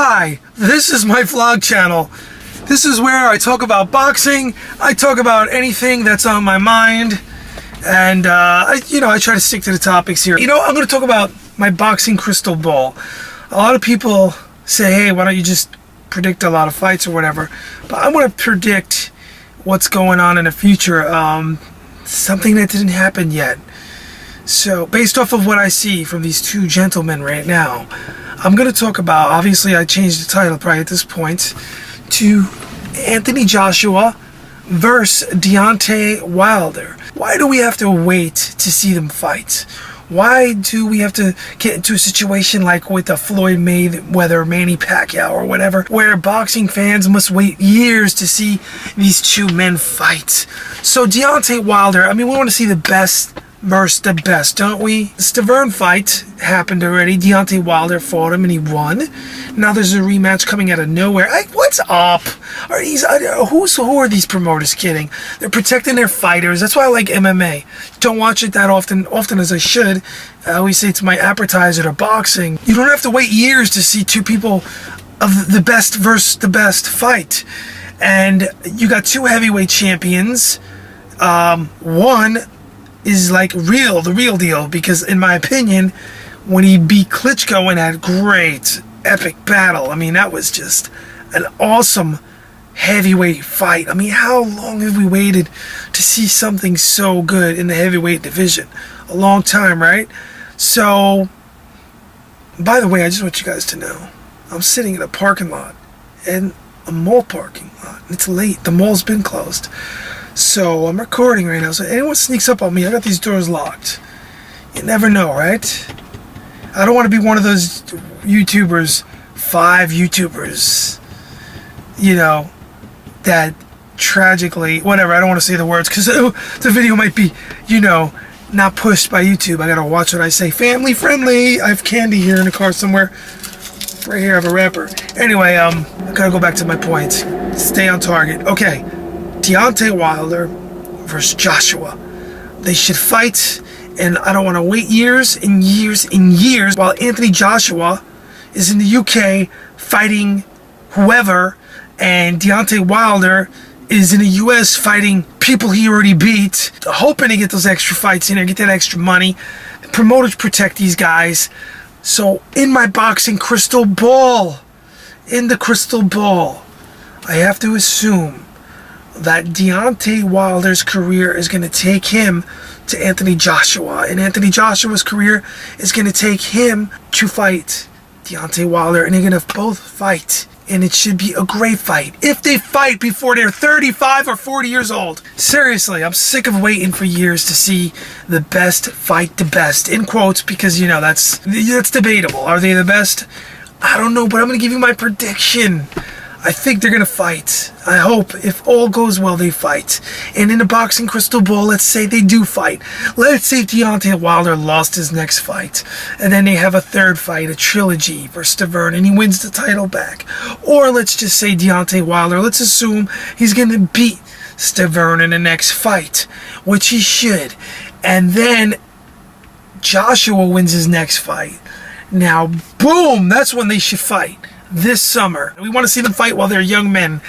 Hi, this is my vlog channel. This is where I talk about boxing, I talk about anything that's on my mind, and I try to stick to the topics here. I'm going to talk about my boxing crystal ball. A lot of people say, hey, why don't you just predict a lot of fights or whatever, but I want to predict what's going on in the future, something that didn't happen yet. So based off of what I see from these two gentlemen right now, I'm going to talk about, obviously I changed the title probably at this point, to Anthony Joshua versus Deontay Wilder. Why do we have to wait to see them fight? Why do we have to get into a situation like with the Floyd Mayweather, Manny Pacquiao or whatever, where boxing fans must wait years to see these two men fight? So Deontay Wilder, we want to see the best versus the best, don't we? The Stavern fight happened already. Deontay Wilder fought him and he won. Now there's a rematch coming out of nowhere. What's up? Who are these promoters kidding? They're protecting their fighters. That's why I like MMA. Don't watch it that often as I should. I always say it's my appetizer to boxing. You don't have to wait years to see two people of the best versus the best fight. And you got two heavyweight champions. One is like the real deal, because in my opinion, when he beat Klitschko in that great epic battle, that was just an awesome heavyweight fight. How long have we waited to see something so good in the heavyweight division? A long time, right? So, by the way, I just want you guys to know, I'm sitting in a parking lot, in a mall parking lot. It's late, the mall's been closed. So I'm recording right now, so anyone sneaks up on me, I got these doors locked. You never know, right? I don't want to be one of those YouTubers, 5 YouTubers, that tragically, whatever, I don't want to say the words, because the video might be, not pushed by YouTube. I gotta watch what I say. Family friendly. I have candy here in the car somewhere. Right here I have a wrapper. Anyway, I gotta go back to my point. Stay on target. Okay. Deontay Wilder versus Joshua. They should fight, and I don't want to wait years and years and years while Anthony Joshua is in the UK fighting whoever, and Deontay Wilder is in the US fighting people he already beat, hoping to get those extra fights in there, get that extra money. The promoters protect these guys. So in my boxing crystal ball, I have to assume that Deontay Wilder's career is going to take him to Anthony Joshua, and Anthony Joshua's career is going to take him to fight Deontay Wilder, and they're going to both fight, and it should be a great fight if they fight before they're 35 or 40 years old. Seriously, I'm sick of waiting for years to see the best fight the best, in quotes, because that's debatable. Are they the best? I don't know, but I'm going to give you my prediction. I think they're going to fight. I hope, if all goes well, they fight. And in the boxing crystal ball, let's say they do fight. Let's say Deontay Wilder lost his next fight, and then they have a third fight, a trilogy versus Stavern, and he wins the title back. Or let's just say Deontay Wilder, let's assume he's going to beat Stavern in the next fight, which he should. And then Joshua wins his next fight. Now, boom, that's when they should fight. This summer. We want to see them fight while they're young men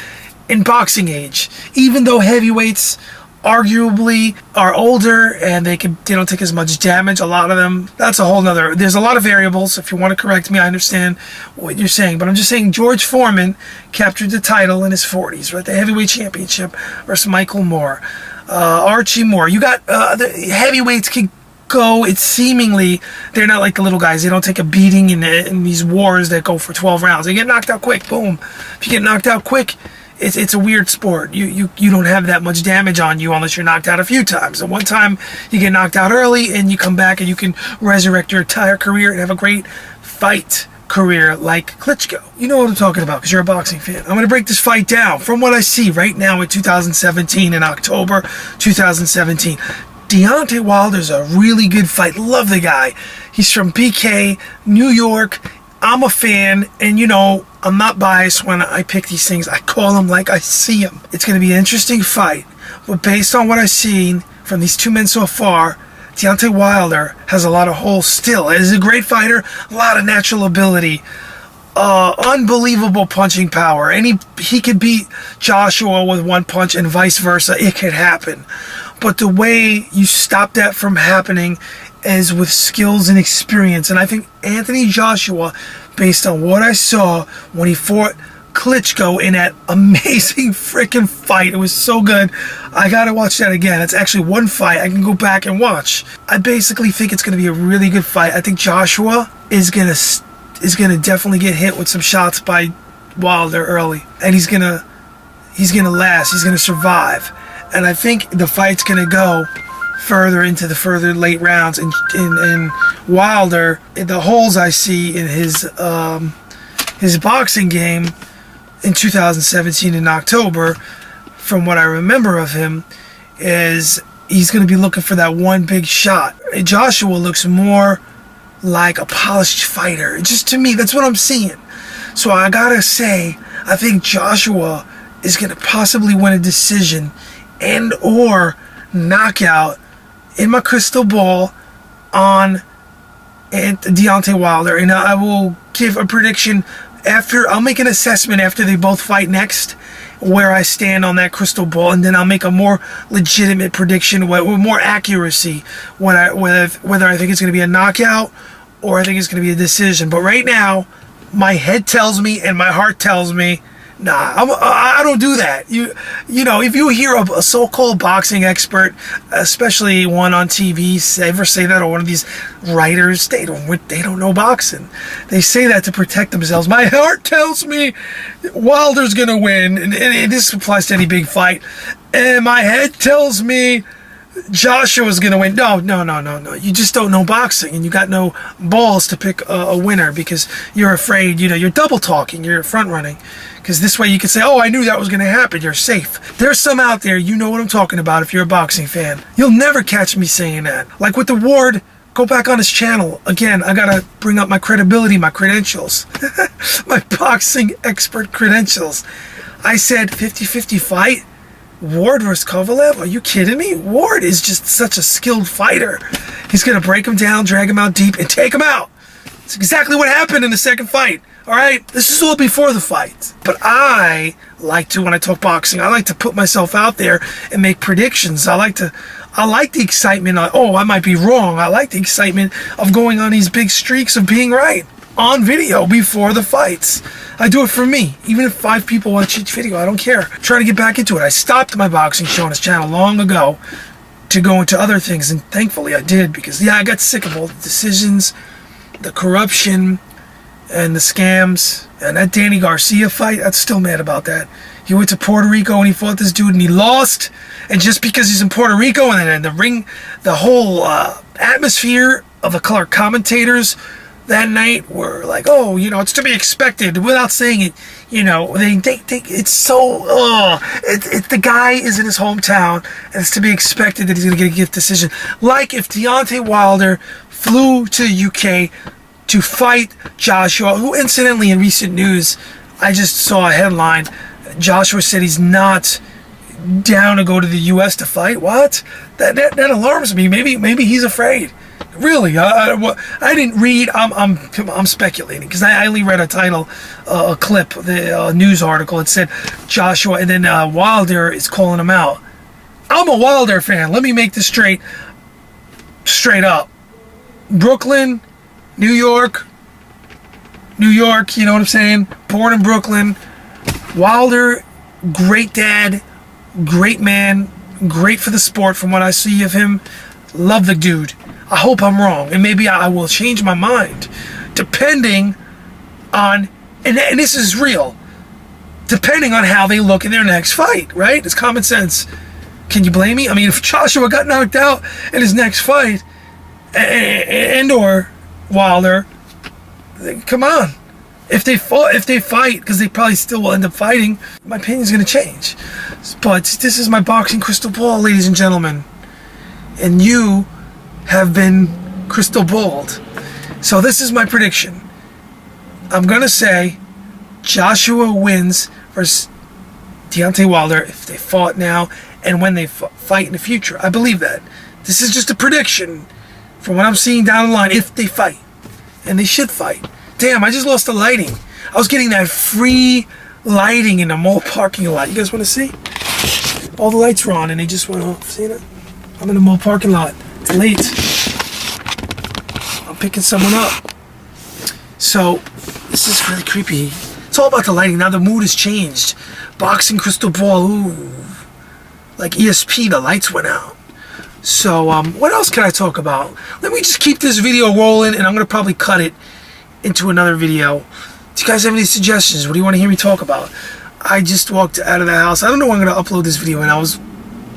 in boxing age. Even though heavyweights arguably are older and they don't take as much damage, a lot of them. That's a whole nother. There's a lot of variables. If you want to correct me, I understand what you're saying. But I'm just saying George Foreman captured the title in his 40s, right? The heavyweight championship versus Michael Moore. Archie Moore. You got the heavyweights can go. It's seemingly, they're not like the little guys. They don't take a beating in these wars that go for 12 rounds. They get knocked out quick. Boom. If you get knocked out quick, it's a weird sport. You don't have that much damage on you unless you're knocked out a few times. And one time you get knocked out early and you come back and you can resurrect your entire career and have a great fight career like Klitschko. You know what I'm talking about because you're a boxing fan. I'm going to break this fight down from what I see right now in 2017, in October 2017. Deontay Wilder's a really good fight. Love the guy. He's from BK, New York. I'm a fan, and I'm not biased when I pick these things. I call them like I see them. It's going to be an interesting fight, but based on what I've seen from these two men so far, Deontay Wilder has a lot of holes still. He's a great fighter, a lot of natural ability. unbelievable punching power, and he could beat Joshua with one punch and vice versa. It could happen, but the way you stop that from happening is with skills and experience. And I think Anthony Joshua, based on what I saw when he fought Klitschko in that amazing freaking fight, it was so good. I gotta watch that again. It's actually one fight I can go back and watch. I basically think it's gonna be a really good fight. I think Joshua is gonna definitely get hit with some shots by Wilder early, and he's gonna last. He's gonna survive, and I think the fight's gonna go further into the further late rounds. And Wilder, in the holes I see in his boxing game in 2017 in October, from what I remember of him, is he's going to be looking for that one big shot. Joshua looks more like a polished fighter. Just to me, that's what I'm seeing. So I gotta say, I think Joshua is going to possibly win a decision and or knockout in my crystal ball on Deontay Wilder. And I will give a prediction after. I'll make an assessment after they both fight next, where I stand on that crystal ball, and then I'll make a more legitimate prediction with more accuracy whether I think it's going to be a knockout or I think it's going to be a decision. But right now, my head tells me and my heart tells me, nah, I don't do that. You know, if you hear a so-called boxing expert, especially one on TV, ever say that, or one of these writers, they don't know boxing. They say that to protect themselves. My heart tells me Wilder's gonna win, and this applies to any big fight. And my head tells me Joshua's gonna win. No. You just don't know boxing, and you got no balls to pick a winner because you're afraid. You know, you're double talking. You're front running. Because this way you can say, oh, I knew that was going to happen. You're safe. There's some out there, you know what I'm talking about if you're a boxing fan. You'll never catch me saying that. Like with the Ward, go back on his channel. Again, I got to bring up my credibility, my credentials. My boxing expert credentials. I said 50-50 fight. Ward versus Kovalev? Are you kidding me? Ward is just such a skilled fighter. He's going to break him down, drag him out deep, and take him out. It's exactly what happened in the second fight. All right, this is all before the fight. But I like to, when I talk boxing, I like to put myself out there and make predictions. I like the excitement of, oh, I might be wrong. I like the excitement of going on these big streaks of being right on video before the fights. I do it for me. Even if 5 people watch each video, I don't care. I'm trying to get back into it. I stopped my boxing show on his channel long ago to go into other things, and thankfully I did, because I got sick of all the decisions, the corruption, and the scams. And that Danny Garcia fight, I'm still mad about that. He went to Puerto Rico and he fought this dude and he lost. And just because he's in Puerto Rico, and then the ring, the whole atmosphere of the color commentators that night were like, oh, you know, it's to be expected, without saying it. You know, they it's so, the guy is in his hometown, and it's to be expected that he's going to get a gift decision. Like if Deontay Wilder flew to the UK to fight Joshua, who incidentally in recent news, I just saw a headline, Joshua said he's not down to go to the US to fight. What? That alarms me. Maybe he's afraid. Really, I didn't read. I'm speculating, because I only read a title, a clip, the news article. It said Joshua, and then Wilder is calling him out. I'm a Wilder fan. Let me make this straight up. Brooklyn, New York, you know what I'm saying? Born in Brooklyn. Wilder, great dad, great man, great for the sport from what I see of him. Love the dude. I hope I'm wrong, and maybe I will change my mind, depending on, and this is real, depending on how they look in their next fight, right? It's common sense. Can you blame me? I mean, if Joshua got knocked out in his next fight, and or Wilder, come on. If they fight, because they probably still will end up fighting, my opinion's going to change. But this is my boxing crystal ball, ladies and gentlemen. And you have been crystal balled. So this is my prediction. I'm going to say Joshua wins versus Deontay Wilder if they fought now and when they fight in the future. I believe that. This is just a prediction from what I'm seeing down the line, if they fight. And they should fight. Damn, I just lost the lighting. I was getting that free lighting in the mall parking lot. You guys want to see? All the lights were on and they just went off. See that? I'm in the mall parking lot. It's late. I'm picking someone up. So, this is really creepy. It's all about the lighting. Now the mood has changed. Boxing crystal ball, ooh. Like ESP, the lights went out. So, what else can I talk about? Let me just keep this video rolling, and I'm going to probably cut it into another video. Do you guys have any suggestions? What do you want to hear me talk about? I just walked out of the house. I don't know when I'm going to upload this video, and I was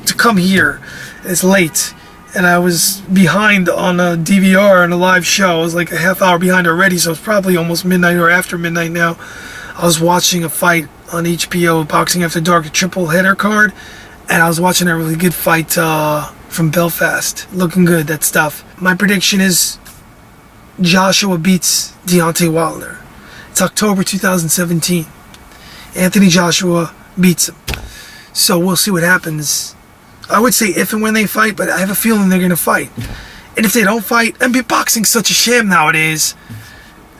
to come here. It's late, and I was behind on a DVR and a live show. I was like a half hour behind already, so it's probably almost midnight or after midnight now. I was watching a fight on HBO, Boxing After Dark, a triple header card, and I was watching a really good fight from Belfast. Looking good, that stuff. My prediction is Joshua beats Deontay Wilder. It's October 2017. Anthony Joshua beats him. So we'll see what happens. I would say if and when they fight, but I have a feeling they're going to fight. And if they don't fight, boxing's such a sham nowadays.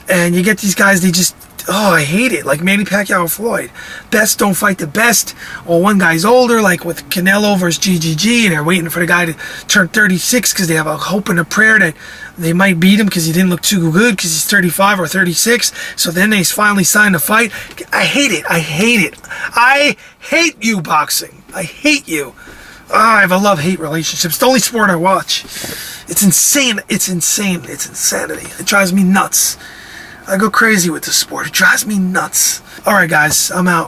And you get these guys, they just, I hate it. Like Manny Pacquiao or Floyd. Best don't fight the best. Or one guy's older, like with Canelo versus GGG, and they're waiting for the guy to turn 36 because they have a hope and a prayer that they might beat him because he didn't look too good because he's 35 or 36. So then they finally sign the fight. I hate it. I hate it. I hate you, boxing. I hate you. I have a love-hate relationship. It's the only sport I watch. It's insane. It's insane. It's insanity. It drives me nuts. I go crazy with this sport. It drives me nuts. All right, guys. I'm out.